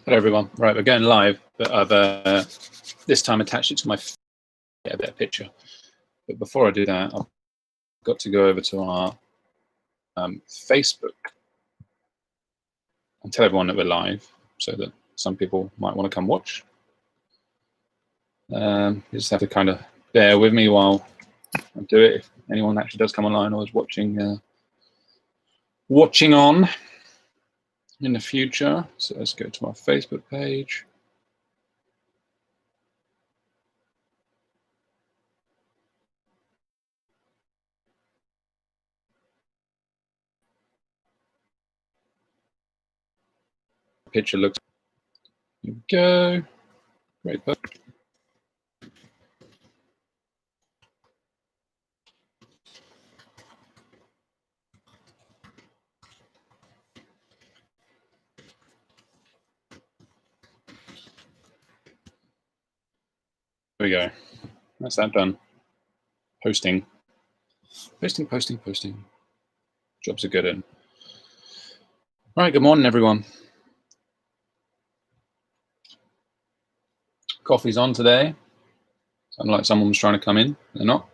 Hello everyone. Right, we're going live, but I've this time attached it to my get a better picture. But before I do that, I've got to go over to our Facebook and tell everyone that we're live, so that some people might want to come watch. You just have to kind of bear with me while I do it. If anyone actually does come online or is watching on in the future. So let's go to our Facebook page. The picture looks. Here we go. Great. There we go. That's that done. Posting. Jobs are good in. All right, good morning, everyone. Coffee's on today. Sound like someone was trying to come in. They're not.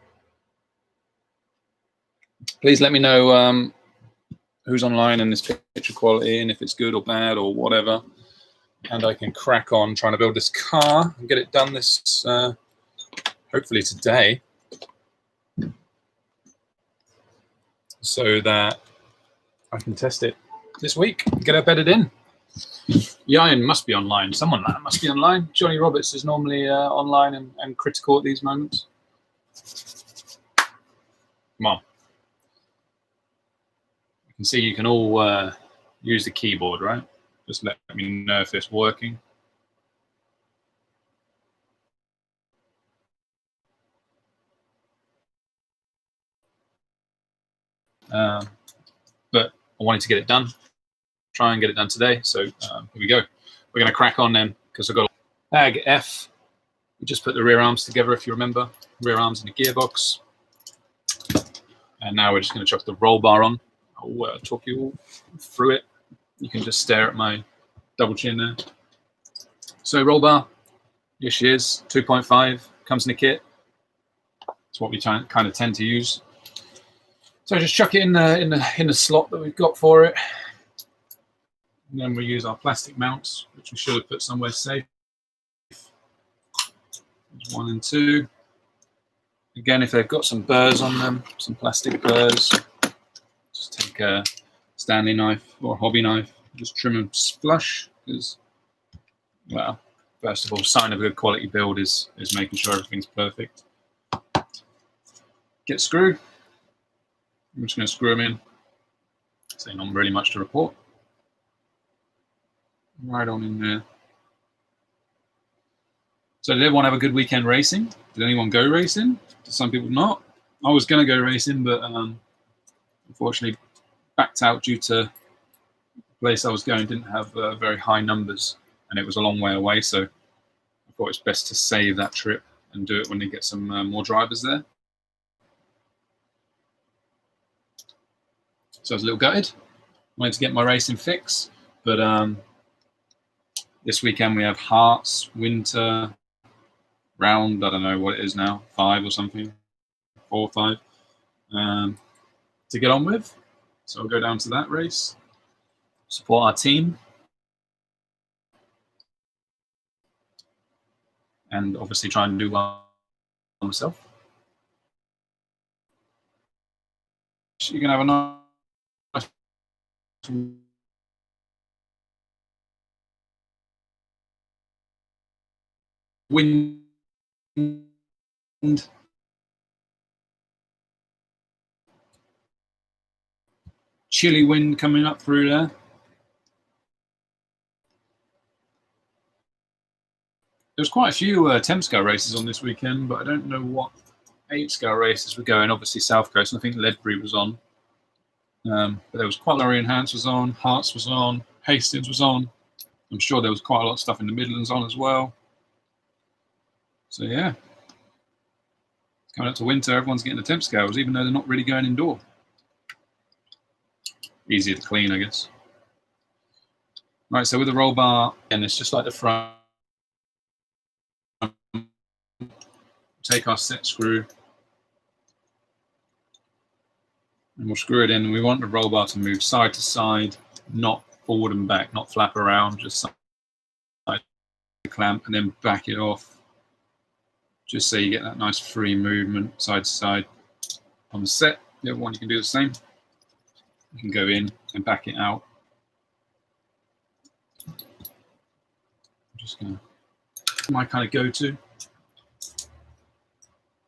Please let me know who's online and this picture quality and if it's good or bad or whatever. And I can crack on trying to build this car and get it done this, hopefully today, so that I can test it this week and get it bedded in. Ian must be online. Someone like that must be online. Johnny Roberts is normally online and critical at these moments. Come on. You can see you can all use the keyboard, right? Just let me know if it's working. But I wanted to get it done. Try and get it done today. So here we go. We're going to crack on then, because I've got Ag F. We just put the rear arms together, if you remember. Rear arms in the gearbox. And now we're just going to chuck the roll bar on. I'll talk you all through it. You can just stare at my double chin there. So roll bar, here she is, 2.5, comes in the kit. It's what we kind of tend to use. So just chuck it in the slot that we've got for it. And then we use our plastic mounts, which we should have put somewhere safe. There's 1 and 2. Again, if they've got some burrs on them, some plastic burrs, just take a Stanley knife or a hobby knife, just trim them flush, because, well, first of all, sign of a good quality build is making sure everything's perfect. Get screwed. I'm just going to screw them in. So not really much to report. Right on in there. So did everyone have a good weekend racing? Did anyone go racing? Did some people not? I was going to go racing, but unfortunately backed out due to the place I was going didn't have very high numbers, and it was a long way away. So I thought it's best to save that trip and do it when they get some more drivers there. So I was a little gutted. Wanted to get my racing fix, but this weekend we have Hearts Winter Round. I don't know what it is now, 5 or something, 4 or 5, to get on with. So I'll go down to that race, support our team, and obviously try and do well myself. You can have a nice wind, chilly wind coming up through there. There's quite a few 10 scale races on this weekend, but I don't know what 8 scale races were going. Obviously South Coast, and I think Ledbury was on. But there was quite Lorry Enhance was on, Hearts was on, Hastings was on. I'm sure there was quite a lot of stuff in the Midlands on as well. So yeah, it's coming up to winter. Everyone's getting the temp scales, even though they're not really going indoor. Easier to clean, I guess. Right, so with the roll bar, and it's just like the front. Take our set screw and we'll screw it in. We want the roll bar to move side to side, not forward and back, not flap around, just side to clamp and then back it off, just so you get that nice free movement side to side on the set. The other one you can do the same. You can go in and back it out. I'm just gonna, my kind of go-to.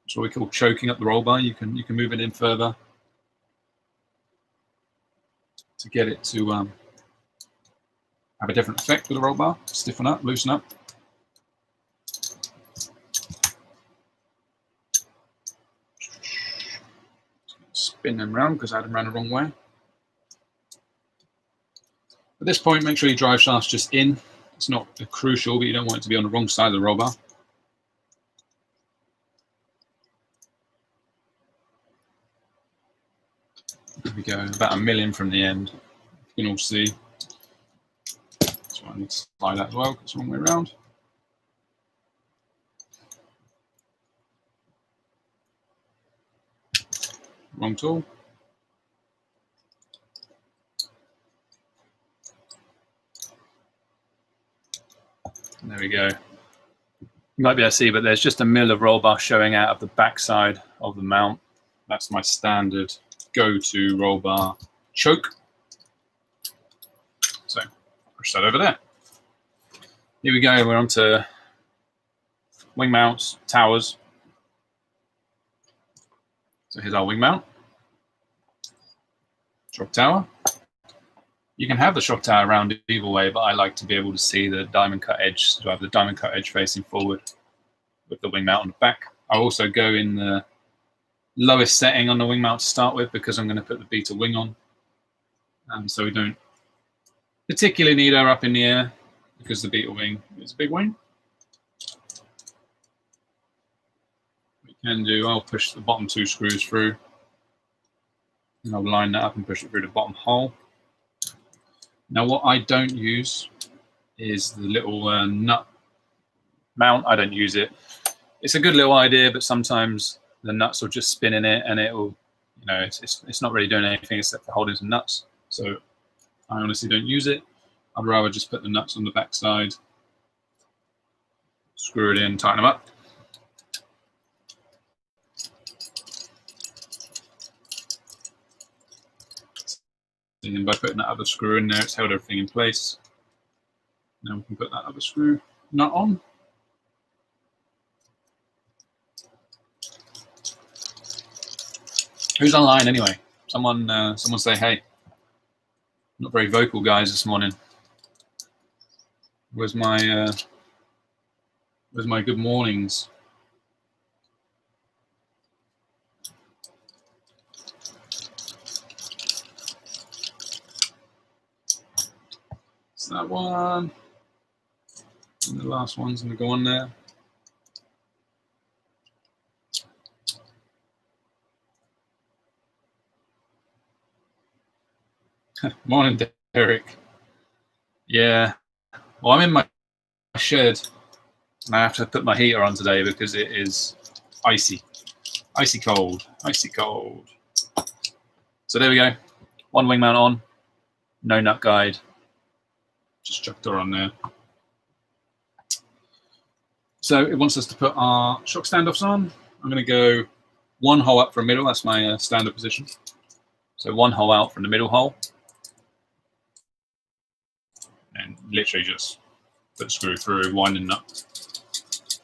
That's what we call choking up the roll bar. You can move it in further to get it to have a different effect with the roll bar. Stiffen up, loosen up. Spin them around because I had them around the wrong way. At this point, make sure your drive shaft's just in. It's not crucial, but you don't want it to be on the wrong side of the roll bar. There we go, about a million from the end. You can all see. So I need to slide that as well, because it's the wrong way around. Wrong tool. And there we go. You might be able to see, but there's just a mil of roll bar showing out of the back side of the mount. That's my standard go-to roll bar choke. So push that over there. Here we go. We're on to wing mounts, towers. So here's our wing mount. Shock tower. You can have the shock tower rounded either way, but I like to be able to see the diamond cut edge. So I have the diamond cut edge facing forward with the wing mount on the back. I also go in the lowest setting on the wing mount to start with because I'm going to put the beta wing on. So we don't particularly need her up in the air because the beta wing is a big wing. We can do, I'll push the bottom two screws through and I'll line that up and push it through the bottom hole. Now what I don't use is the little nut mount. I don't use it. It's a good little idea, but sometimes the nuts will just spin in it and it will, you know, it's not really doing anything except for holding some nuts. So I honestly don't use it. I'd rather just put the nuts on the back side, screw it in, tighten them up. And by putting that other screw in there, it's held everything in place. Now we can put that other screw nut on. Who's online anyway? Someone say hey. Not very vocal guys this morning. Where's my good mornings? It's that one. And the last one's gonna go on there. Morning, Derek. Yeah. Well, I'm in my shed and I have to put my heater on today because it is icy. Icy cold. Icy cold. So there we go. One wing mount on. No nut guide. Just chucked her on there. So it wants us to put our shock standoffs on. I'm going to go one hole up from middle. That's my standard position. So one hole out from the middle hole. And literally just put the screw through, winding up.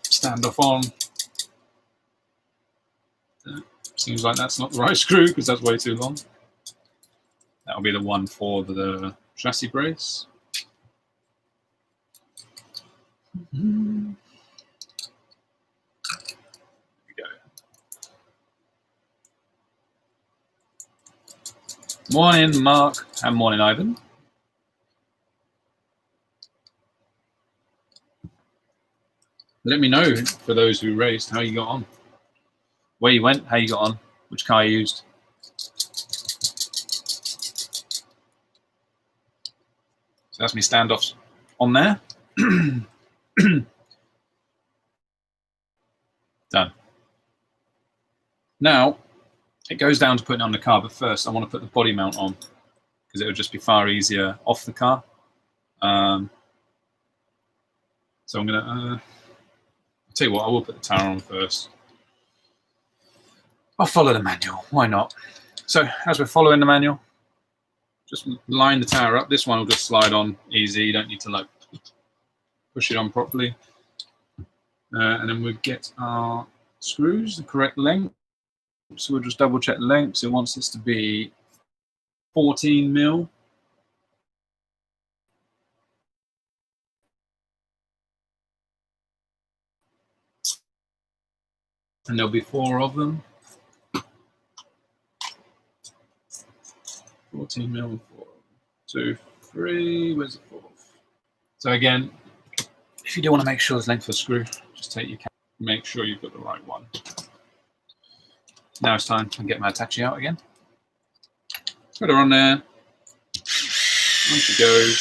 Standoff on. Seems like that's not the right screw because that's way too long. That'll be the one for the chassis brace. There we go. Morning, Mark, and morning, Ivan. Let me know, for those who raced, how you got on. Where you went, how you got on, which car you used. So that's me standoffs on there. Done. Now it goes down to putting it on the car, but first I want to put the body mount on because it would just be far easier off the car. So I'm gonna I'll tell you what, I will put the tower on first. I'll follow the manual, why not? So as we're following the manual, just line the tower up. This one will just slide on easy, you don't need to like push it on properly. And then we get our screws the correct length. So we'll just double check the length. So it wants this to be 14 mil. And there'll be 4 of them. 14 mil, 4, 2, 3, where's the 4th? So again, if you do want to make sure there's length for a screw, just take your camera, make sure you've got the right one. Now it's time to get my attache out again. Put her on there. On she goes.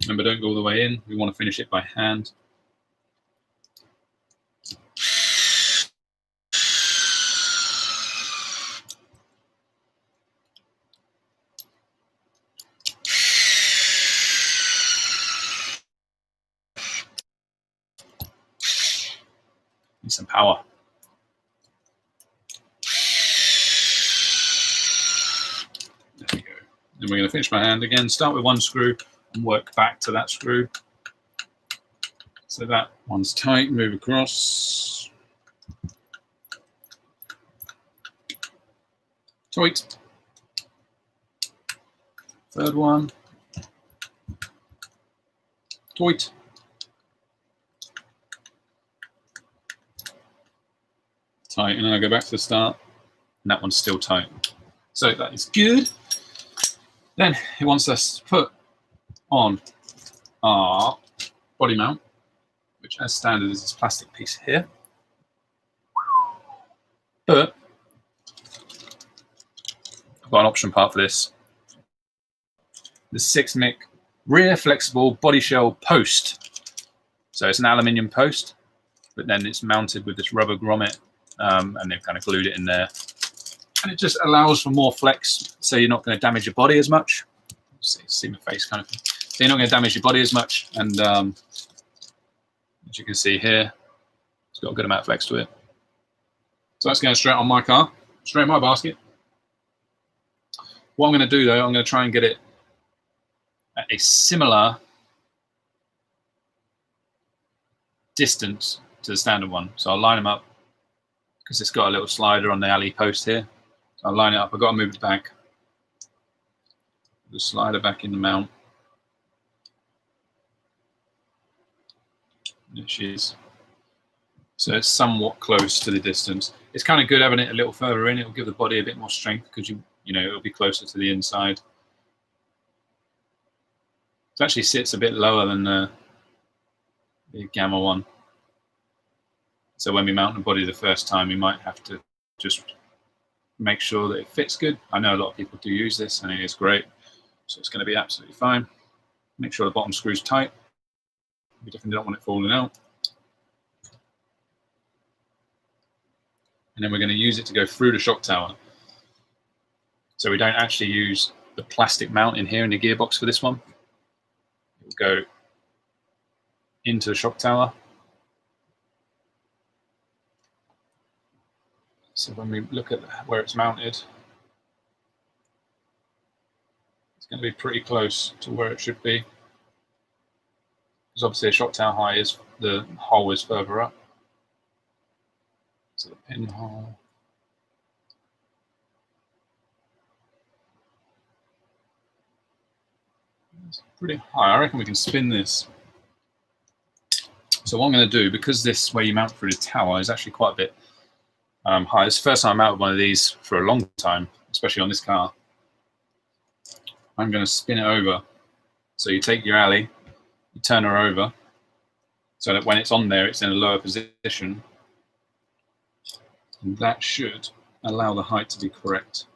Remember, don't go all the way in. We want to finish it by hand. Need some power. There we go. Then we're going to finish by hand again. Start with one screw and work back to that screw. So that one's tight, move across. Tight. Third one. Tight. Tight, and then I go back to the start, and that one's still tight. So that is good. Then it wants us to put on our body mount, which as standard is this plastic piece here. But I've got an option part for this. The 6 mic rear flexible body shell post. So it's an aluminium post, but then it's mounted with this rubber grommet, and they've kind of glued it in there. And it just allows for more flex, so you're not going to damage your body as much. See my face kind of thing. So you're not going to damage your body as much. And as you can see here, it's got a good amount of flex to it. So that's going straight on my car, straight in my basket. What I'm going to do though, I'm going to try and get it at a similar distance to the standard one. So I'll line them up because it's got a little slider on the alley post here. So I'll line it up. I've got to move it back. The slider back in the mount. There she is. So it's somewhat close to the distance. It's kind of good having it a little further in. It'll give the body a bit more strength because you know it'll be closer to the inside. It actually sits a bit lower than the Agama one. So when we mount the body the first time, we might have to just make sure that it fits good. I know a lot of people do use this and it is great. So it's going to be absolutely fine. Make sure the bottom screw's tight. We definitely don't want it falling out. And then we're going to use it to go through the shock tower. So we don't actually use the plastic mount in here in the gearbox for this one. It will go into the shock tower. So when we look at where it's mounted, it's going to be pretty close to where it should be. Because obviously a shock tower high is, the hole is further up. So the pinhole. It's pretty high. I reckon we can spin this. So what I'm going to do, because this where you mount through the tower is actually quite a bit high. It's the first time I mounted one of these for a long time, especially on this car. I'm going to spin it over. So you take your alley, you turn her over, so that when it's on there, it's in a lower position. And that should allow the height to be correct.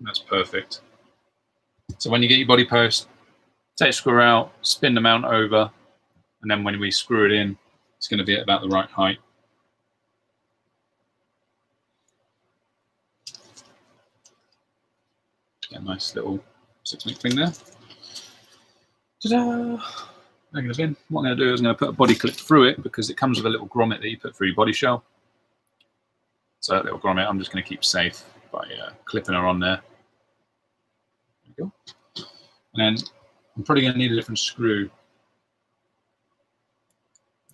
That's perfect. So when you get your body post, take the screw out, spin the mount over, and then when we screw it in, it's going to be at about the right height. Get a nice little 6-link thing there. Ta-da! Back in the bin. What I'm going to do is I'm going to put a body clip through it because it comes with a little grommet that you put through your body shell. So that little grommet I'm just going to keep safe by clipping her on there. There we go. And then I'm probably going to need a different screw.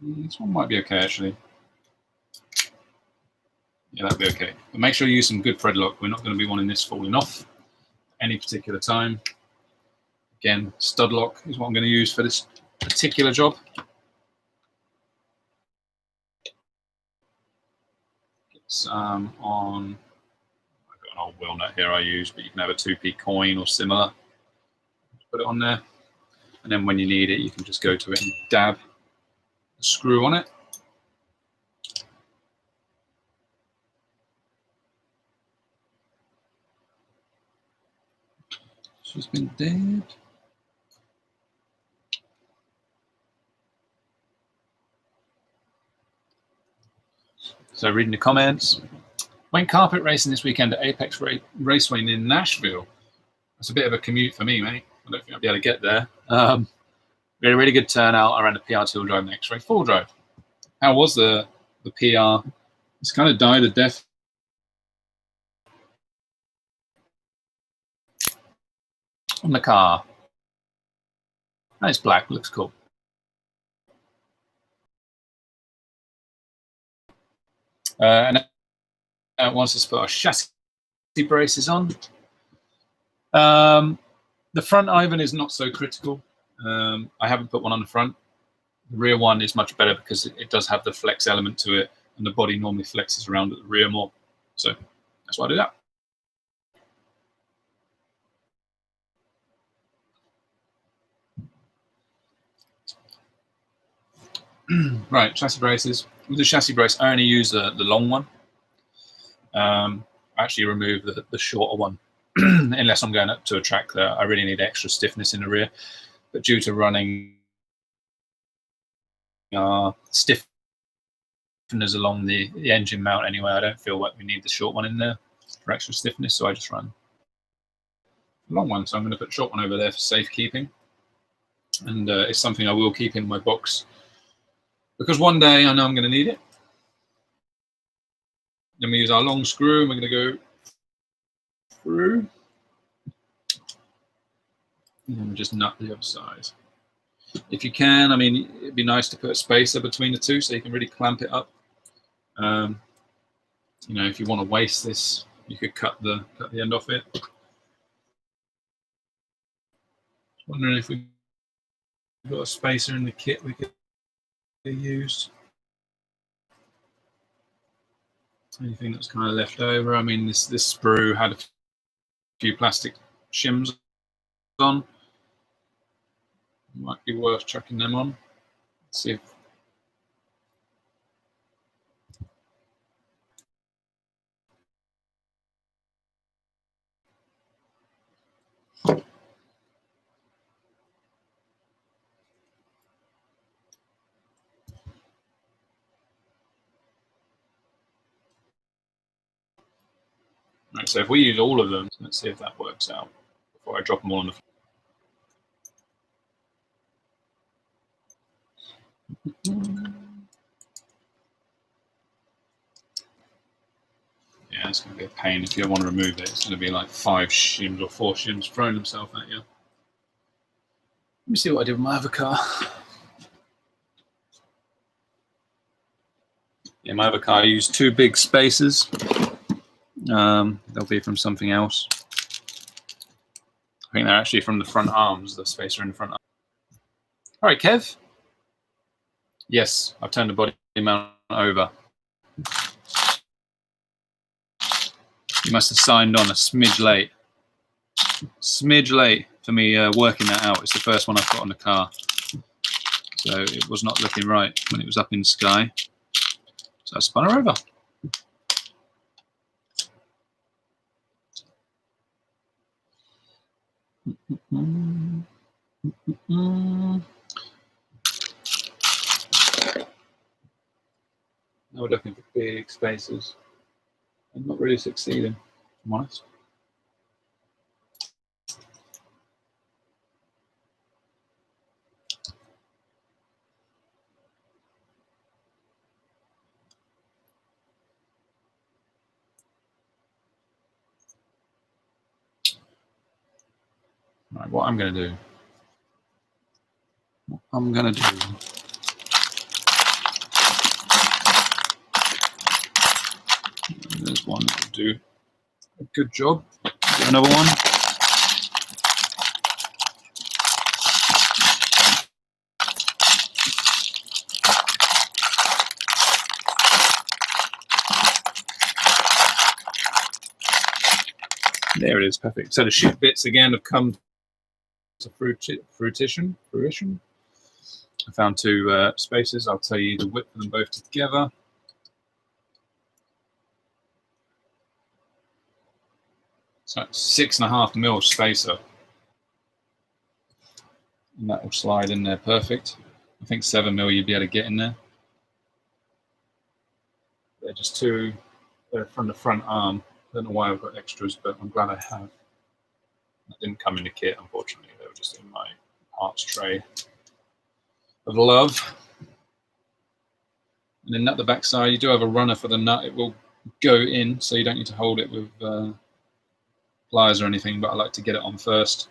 This one might be okay actually. Yeah, that'll be okay. But make sure you use some good thread lock. We're not going to be wanting this falling off at any particular time. Again, stud lock is what I'm going to use for this particular job. Get some on, I've got an old wheel nut here I use, but you can have a 2p coin or similar. Put it on there. And then when you need it, you can just go to it and dab a screw on it. She's been dabbed. So reading the comments. Went carpet racing this weekend at Apex Raceway in Nashville. That's a bit of a commute for me, mate. I don't think I'll be able to get there. We had a really good turnout. I ran the PR two-wheel drive and X-Ray full drive. How was the PR? It's kind of died a death. On the car. Nice black, looks cool. And wants us to put our chassis braces on. The front Ivan is not so critical. I haven't put one on the front. The rear one is much better because it does have the flex element to it, and the body normally flexes around at the rear more. So that's why I do that. Right, chassis braces. With the chassis brace, I only use the long one. I actually remove the shorter one unless I'm going up to a track that I really need extra stiffness in the rear. But due to running stiffeners along the engine mount anyway, I don't feel like we need the short one in there for extra stiffness, so I just run the long one. So I'm going to put the short one over there for safekeeping. And it's something I will keep in my box because one day I know I'm going to need it. Then we use our long screw and we're going to go through. And then we just nut the other side. If you can, I mean, it'd be nice to put a spacer between the two so you can really clamp it up. You know, if you want to waste this, you could cut the end off it. Wondering if we've got a spacer in the kit we could use. Anything that's kind of left over. I mean, this sprue had a few plastic shims on. Might be worth chucking them on. Let's see if right, so if we use all of them, let's see if that works out before I drop them all on the floor. Yeah, it's going to be a pain if you want to remove it. It's going to be like 5 shims or 4 shims throwing themselves at you. Let me see what I did with my other car. Yeah, my other car I used 2 big spacers. They'll be from something else. I think they're actually from the front arms, the spacer in the front arm. All right, Kev. Yes, I've turned the body mount over. You must have signed on a smidge late. Smidge late for me working that out. It's the first one I've got on the car. So it was not looking right when it was up in the sky. So I spun her over. No, we're looking for big spaces. I'm not really succeeding, if I'm honest. Right, what I'm going to do. There's one that will do a good job. Do another one. There it is, perfect. So the shoot bits again have come to fruition. I found two spaces. I'll tell you the width of them both together. So 6.5 mil spacer. And that will slide in there perfect. I think 7 mil you'd be able to get in there. They're just two from the front arm. I don't know why I've got extras, but I'm glad I have. That didn't come in the kit, unfortunately. They were just in my parts tray of love. And then at the back side, you do have a runner for the nut. It will go in, so you don't need to hold it with pliers or anything, but I like to get it on first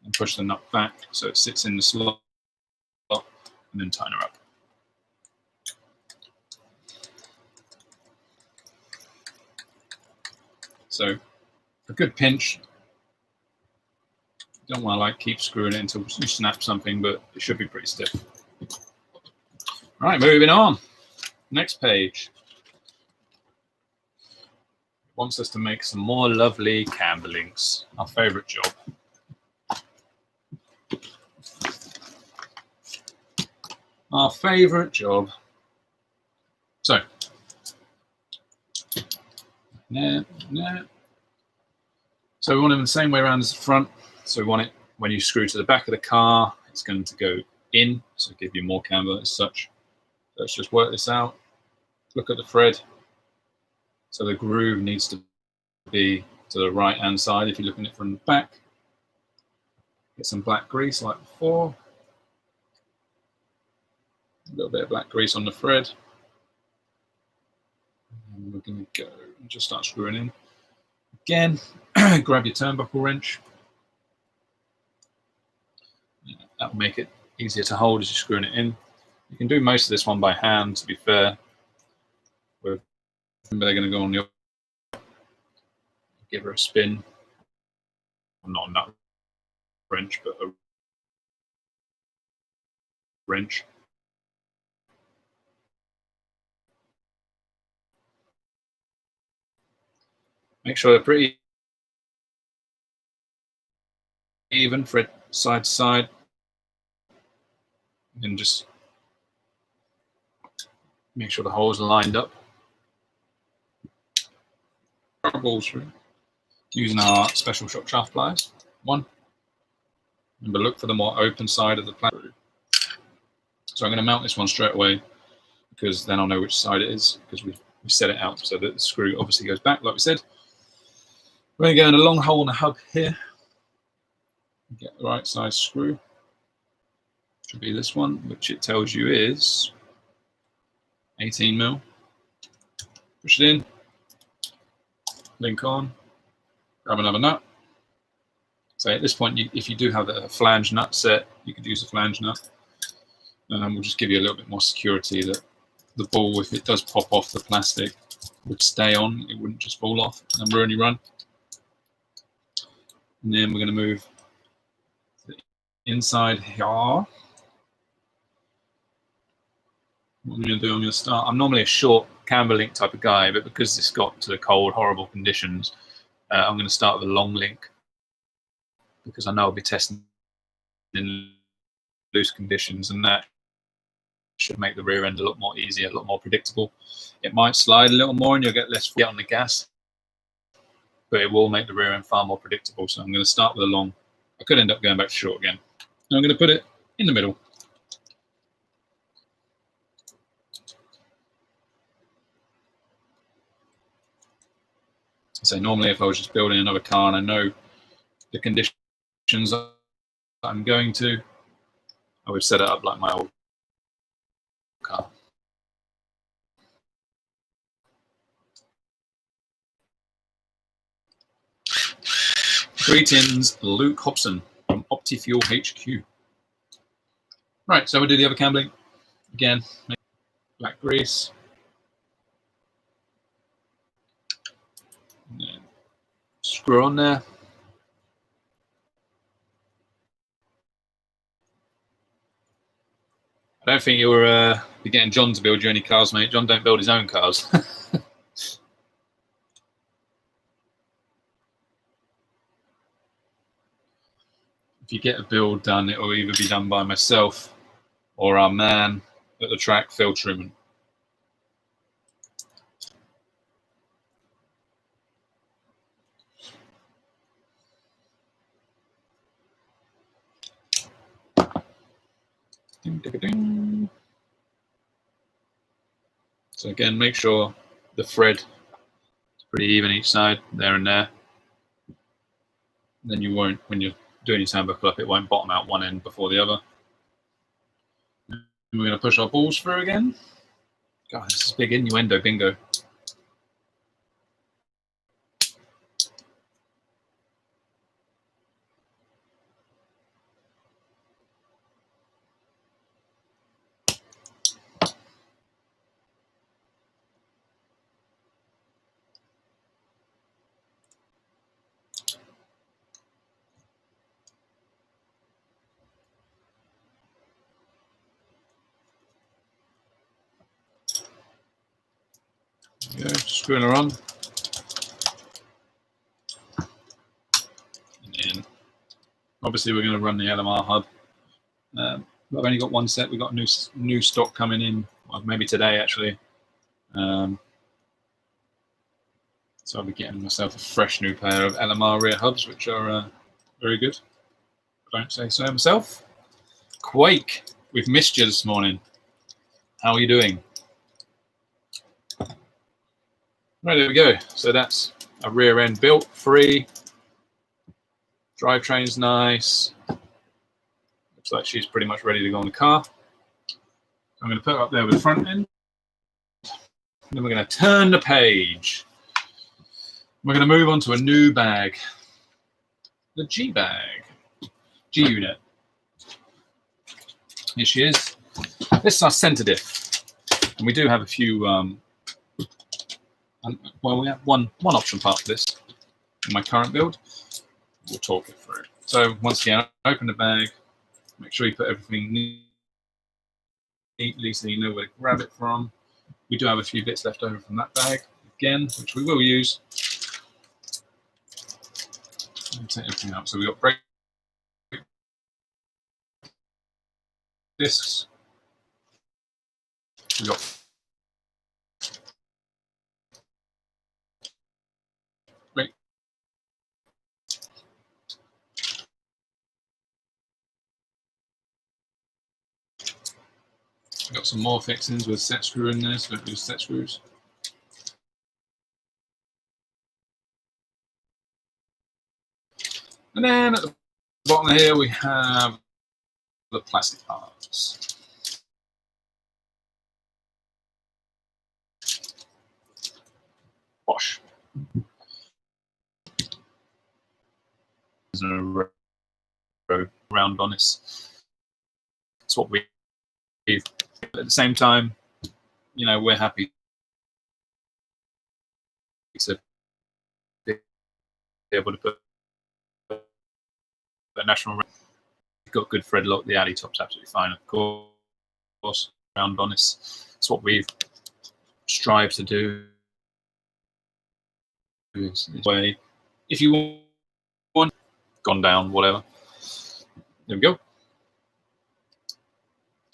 and push the nut back so it sits in the slot and then tighten her up. So a good pinch. You don't want to like keep screwing it until you snap something, but it should be pretty stiff. All right, moving on. Next page. It wants us to make some more lovely camber links. Our favorite job. Our favorite job. So, so we want them the same way around as the front. So we want it when you screw to the back of the car, it's going to go in, so give you more camber as such. Let's just work this out. Look at the thread. So the groove needs to be to the right hand side if you're looking at it from the back. Get some black grease like before. A little bit of black grease on the thread. And we're going to go and just start screwing in. Again, grab your turnbuckle wrench. That will make it easier to hold as you're screwing it in. You can do most of this one by hand, to be fair. They're going to go on the give her a spin. Not a nut wrench, but a wrench. Make sure they're pretty even, thread side to side, and just make sure the holes are lined up. Balls through using our special shop shaft pliers. One. Remember, look for the more open side of the plant. So I'm going to mount this one straight away because then I'll know which side it is because we set it out so that the screw obviously goes back, like we said. We're going to go in a long hole in the hub here. Get the right size screw. Should be this one, which it tells you is 18 mil. Push it in. Link on. Grab another nut. So at this point, if you do have a flange nut set, you could use a flange nut. We'll just give you a little bit more security that the ball, if it does pop off the plastic, would stay on. It wouldn't just fall off and ruin your run. And then we're going to move the inside here. What I'm going to do, I'm going to start. I'm normally a short camber link type of guy, but because this got to the cold, horrible conditions, I'm going to start with a long link because I know I'll be testing in loose conditions, and that should make the rear end a lot more easier, a lot more predictable. It might slide a little more and you'll get less foot on the gas, but it will make the rear end far more predictable. So I'm going to start with a long. I could end up going back to short again. And I'm going to put it in the middle. So normally if I was just building another car and I know the conditions I'm going to, I would set it up like my old car. Greetings, Luke Hobson from OptiFuel HQ. Right, so we'll do the other cam link. Again, black grease. Screw on there. I don't think you'll be getting John to build you any cars, mate. John don't build his own cars. If you get a build done, it will either be done by myself or our man at the track, Phil Truman. Ding, ding, ding. So again, make sure the thread is pretty even each side, there and there. Then you won't, when you're doing your turnbuckle up, it won't bottom out one end before the other. And we're going to push our balls through again. God, this is big innuendo bingo. There we go, screwing her on. And then obviously we're going to run the LMR hub. I've only got one set. We've got new stock coming in, well, maybe today actually. So I'll be getting myself a fresh new pair of LMR rear hubs, which are very good. I don't say so myself. Quake, we've missed you this morning. How are you doing? Right, there we go. So that's a rear end built, free. Drivetrain's nice. Looks like she's pretty much ready to go on the car. I'm going to put her up there with the front end. Then we're going to turn the page. We're going to move on to a new bag. The G bag. G unit. Here she is. This is our center diff. And we do have a few, well, we have one option part for this in my current build. We'll talk it through. So once again, open the bag. Make sure you put everything neatly so you know where to grab it from. We do have a few bits left over from that bag, again, which we will use. Take everything out. So we've got brake discs. We've got brake. We've got some more fixings with set screw in there, so don't use set screws. And then at the bottom here we have the plastic parts. Bosh. There's a round on this. That's what we. At the same time, you know, we're happy to be able to put a national. We've got good thread lock. The alley top's absolutely fine, of course. Round on this. It's what we've strived to do. This way, if you want, gone down, whatever. There we go.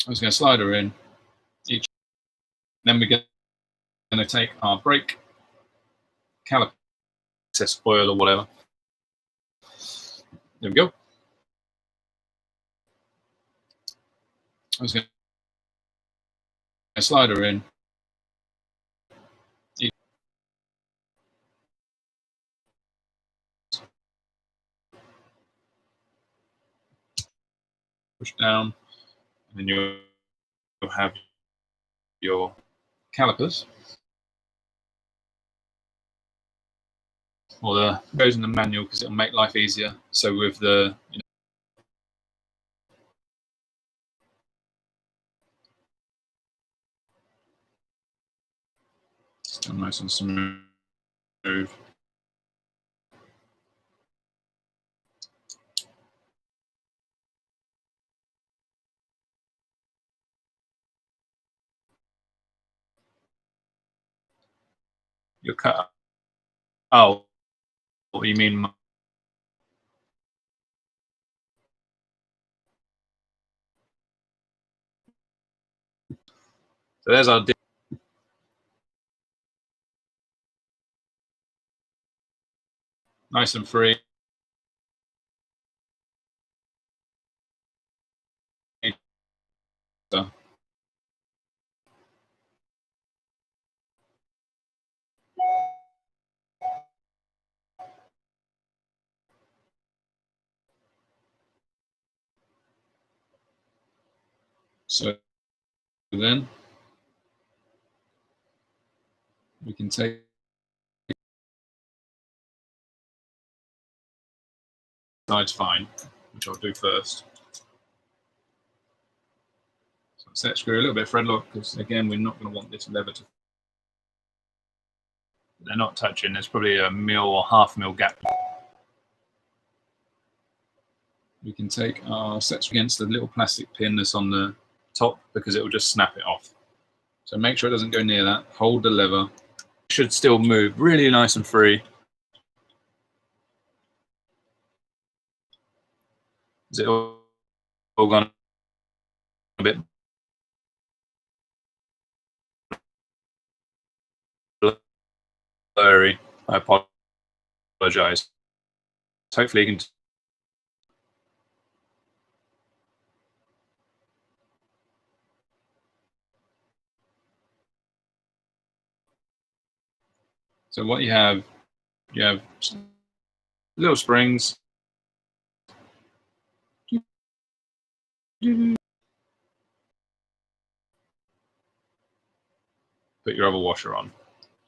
I'm just going to slide her in each. Then we're going to take our brake caliper excess oil or whatever. There we go. I was going to slide her in. Push down, and then you'll have your calipers. Or the goes in the manual because it'll make life easier. So with the still nice and smooth. Your cut. Oh, what do you mean? So there's our nice and free. So then we can take sides fine, which I'll do first. So set screw a little bit of thread lock because again we're not going to want this lever to. They're not touching. There's probably a mil or half mil gap. We can take our sets against the little plastic pin that's on the top because it will just snap it off. So make sure it doesn't go near that. Hold the lever. It should still move really nice and free. Is it all gone a bit blurry? I apologize. Hopefully you can. So what you have little springs. Put your other washer on.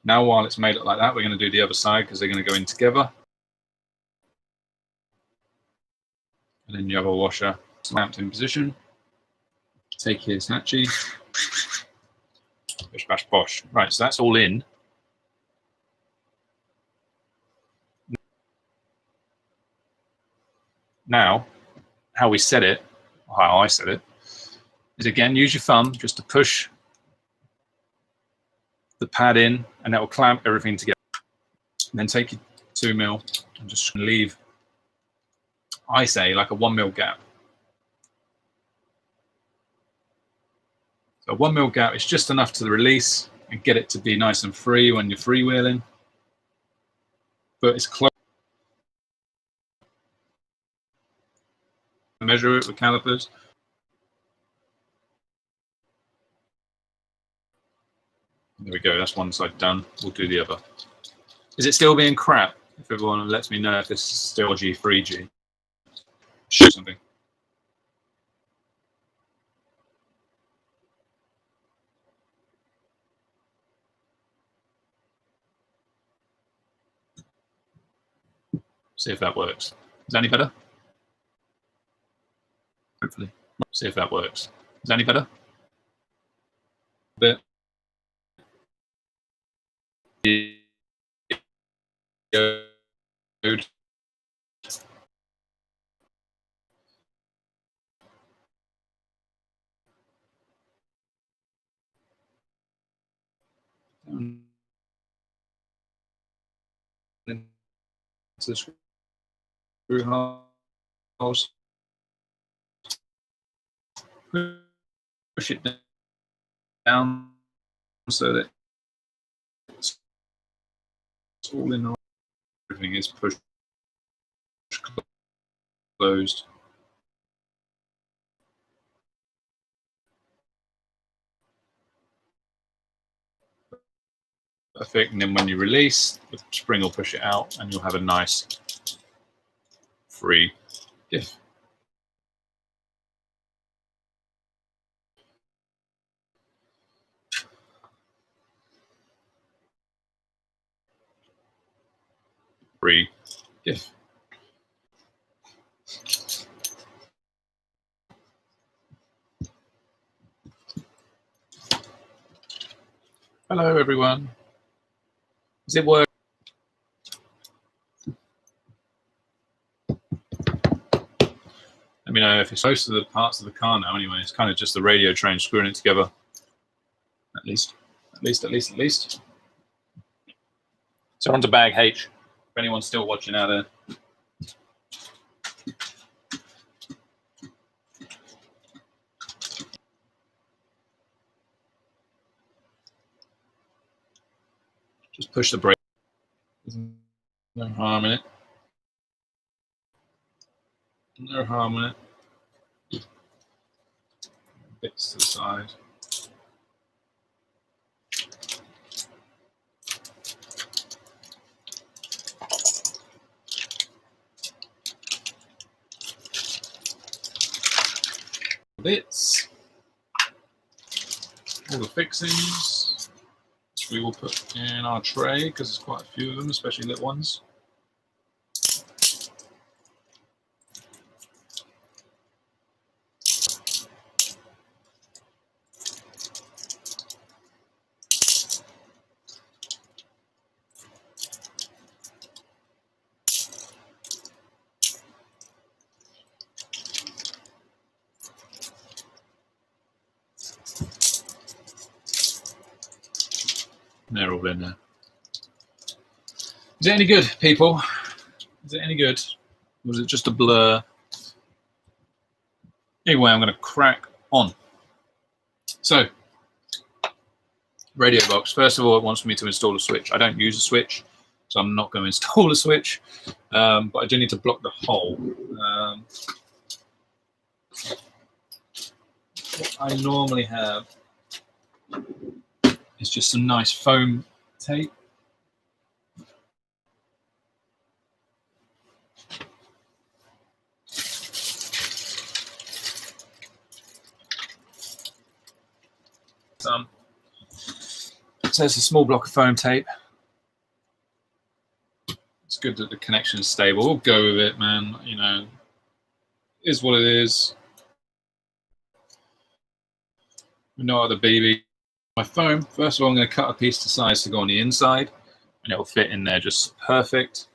Now while it's made it like that, we're going to do the other side because they're going to go in together. And then your other washer clamped in position. Take his hatchie. Bish bash bosh. Right, so that's all in. Now, how we set it, or how I set it, is again use your thumb just to push the pad in, and that will clamp everything together. And then take your 2 mil and just leave, I say, like a 1 mil gap. So 1 mil gap is just enough to release and get it to be nice and free when you're freewheeling, but it's close. Measure it with calipers. There we go, that's one side done. We'll do the other. Is it still being crap? If everyone lets me know if this is still G, 3G. Shoot something. See if that works. Is that any better? Hopefully. See if that works. Is that any better? A bit. Good. Into the screw holes. Push it down so that it's all in opening is, push, closed. Perfect. And then when you release, the spring will push it out and you'll have a nice free diff. Free diff. Hello everyone. Does it work? Let me know if it's close to the parts of the car now. Anyway, it's kind of just the radio train screwing it together. At least. So on to bag H. If anyone's still watching out there. Just push the brake. There's no harm in it. No harm in it. Bits to the side. Bits. All the fixings. Which we will put in our tray because there's quite a few of them, especially little ones. They're all in there. Is it any good, people? Is it any good? Or was it just a blur? Anyway, I'm going to crack on. So, radio box. First of all, it wants me to install a switch. I don't use a switch, so I'm not going to install a switch. But I do need to block the hole. What I normally have is just some nice foam tape. So it's a small block of foam tape. It's good that the connection is stable. We'll go with it, man. You know, it is what it is. We know the BB. My foam, first of all, I'm going to cut a piece to size to go on the inside, and it will fit in there just perfect.